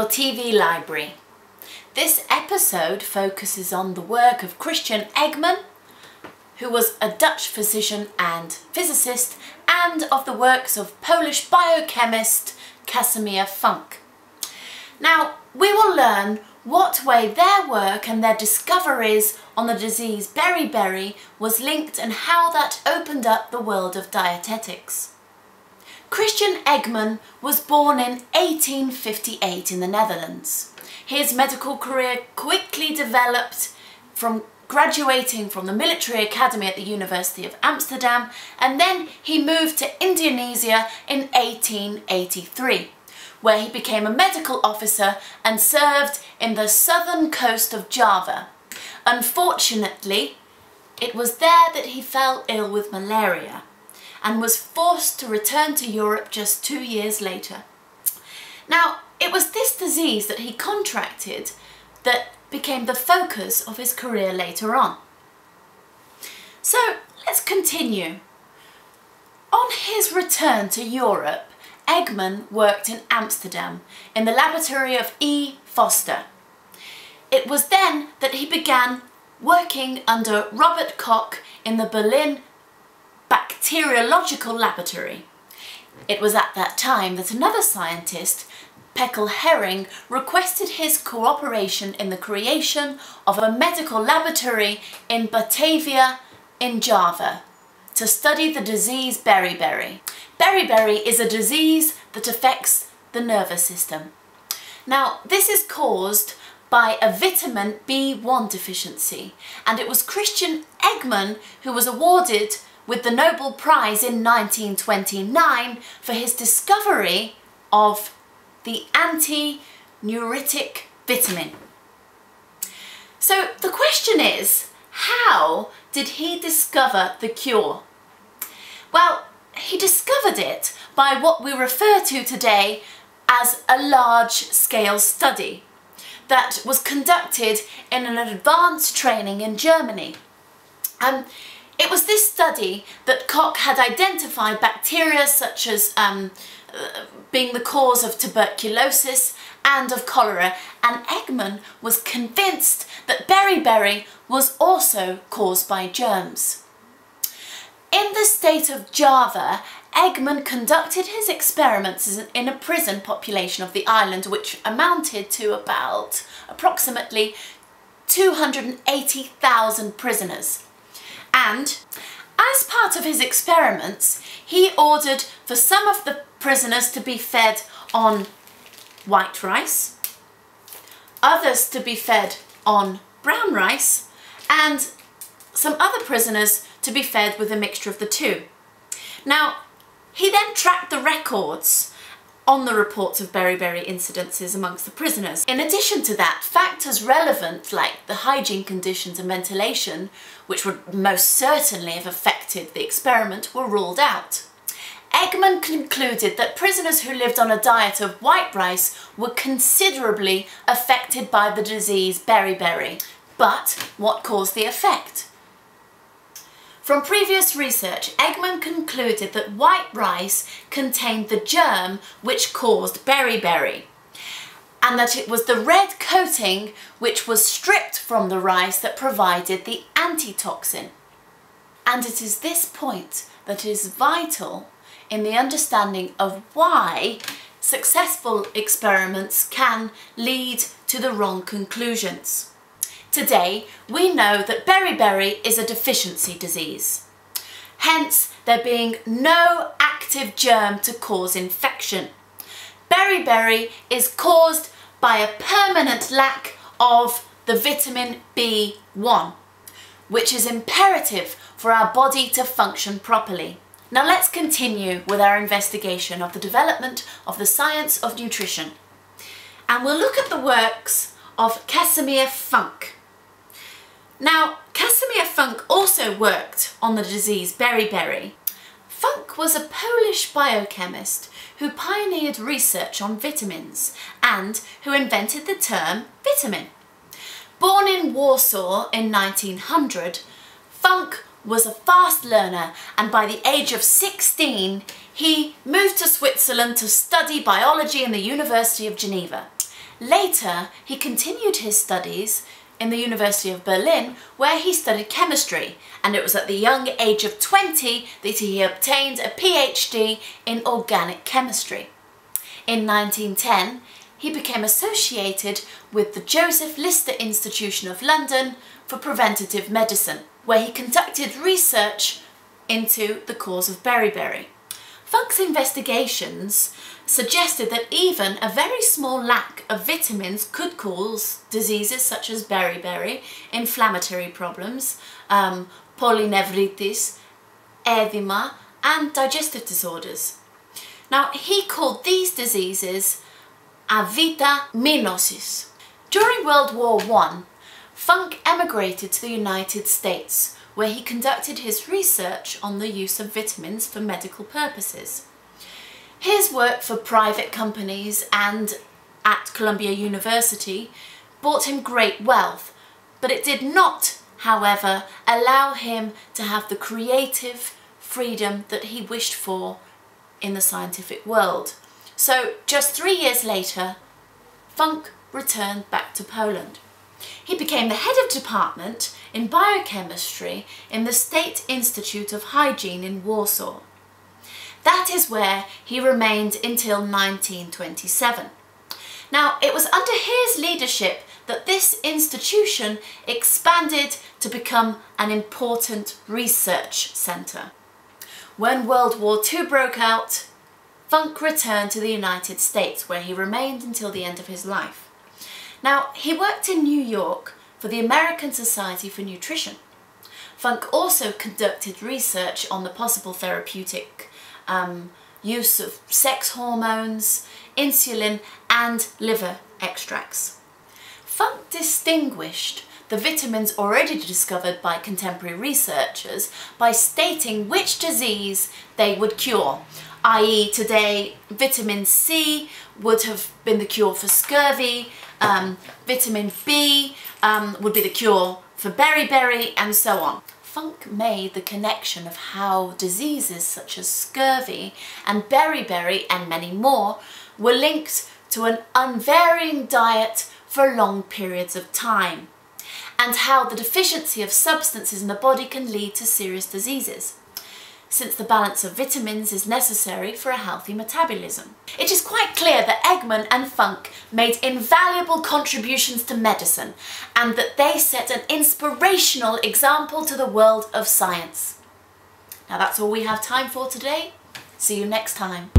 your TV library. This episode focuses on the work of Christian Eggman, who was a Dutch physician and physicist, and of the works of Polish biochemist Casimir Funk. Now, we will learn what way their work and their discoveries on the disease beriberi was linked and how that opened up the world of dietetics. Christian Eggman was born in 1858 in the Netherlands. His medical career quickly developed from graduating from the military academy at the University of Amsterdam, and then he moved to Indonesia in 1883, where he became a medical officer and served in the southern coast of Java. Unfortunately, it was there that he fell ill with malaria and was forced to return to Europe just 2 years later. Now, it was this disease that he contracted that became the focus of his career later on. So, let's continue. On his return to Europe, Eggman worked in Amsterdam in the laboratory of E. Foster. It was then that he began working under Robert Koch in the Berlin Bacteriological Laboratory. It was at that time that another scientist, Peckel Herring, requested his cooperation in the creation of a medical laboratory in Batavia in Java to study the disease beriberi. Beriberi is a disease that affects the nervous system. Now, this is caused by a vitamin B1 deficiency, and it was Christian Eggman who was awarded with the Nobel Prize in 1929 for his discovery of the anti-neuritic vitamin. So the question is, how did he discover the cure? Well, he discovered it by what we refer to today as a large-scale study that was conducted in an advanced training in Germany. It was this study that Koch had identified bacteria such as being the cause of tuberculosis and of cholera, and Eggman was convinced that beriberi was also caused by germs. In the state of Java, Eggman conducted his experiments in a prison population of the island, which amounted to about approximately 280,000 prisoners. And as part of his experiments, he ordered for some of the prisoners to be fed on white rice, others to be fed on brown rice, and some other prisoners to be fed with a mixture of the two. Now, he then tracked the records on the reports of beriberi incidences amongst the prisoners. In addition to that, factors relevant like the hygiene conditions and ventilation, which would most certainly have affected the experiment, were ruled out. Eggman concluded that prisoners who lived on a diet of white rice were considerably affected by the disease beriberi. But what caused the effect? From previous research, Eggman concluded that white rice contained the germ which caused beriberi, and that it was the red coating which was stripped from the rice that provided the antitoxin. And it is this point that is vital in the understanding of why successful experiments can lead to the wrong conclusions. Today, we know that beriberi is a deficiency disease, hence there being no active germ to cause infection. Beriberi is caused by a permanent lack of the vitamin B1, which is imperative for our body to function properly. Now let's continue with our investigation of the development of the science of nutrition. And we'll look at the works of Casimir Funk. Now, Casimir Funk also worked on the disease beriberi. Funk was a Polish biochemist who pioneered research on vitamins and who invented the term vitamin. Born in Warsaw in 1900, Funk was a fast learner, and by the age of 16 he moved to Switzerland to study biology in the University of Geneva. Later, he continued his studies in the University of Berlin, where he studied chemistry, and it was at the young age of 20 that he obtained a PhD in organic chemistry. In 1910, he became associated with the Joseph Lister Institution of London for Preventative Medicine, where he conducted research into the cause of beriberi. Funk's investigations suggested that even a very small lack of vitamins could cause diseases such as beriberi, inflammatory problems, polynevritis, edema, and digestive disorders. Now, he called these diseases avitaminosis. During World War I, Funk emigrated to the United States, where he conducted his research on the use of vitamins for medical purposes. His work for private companies and at Columbia University brought him great wealth, but it did not, however, allow him to have the creative freedom that he wished for in the scientific world. So just 3 years later, Funk returned back to Poland. He became the head of department in biochemistry in the State Institute of Hygiene in Warsaw. That is where he remained until 1927. Now, it was under his leadership that this institution expanded to become an important research centre. When World War II broke out, Funk returned to the United States, where he remained until the end of his life. Now, he worked in New York for the American Society for Nutrition. Funk also conducted research on the possible therapeutic use of sex hormones, insulin, and liver extracts. Funk distinguished the vitamins already discovered by contemporary researchers by stating which disease they would cure, i.e. today vitamin C would have been the cure for scurvy, vitamin B would be the cure for beriberi, and so on. Funk made the connection of how diseases such as scurvy and beriberi and many more were linked to an unvarying diet for long periods of time, and how the deficiency of substances in the body can lead to serious diseases, since the balance of vitamins is necessary for a healthy metabolism. It is quite clear that Eggman and Funk made invaluable contributions to medicine, and that they set an inspirational example to the world of science. Now that's all we have time for today. See you next time.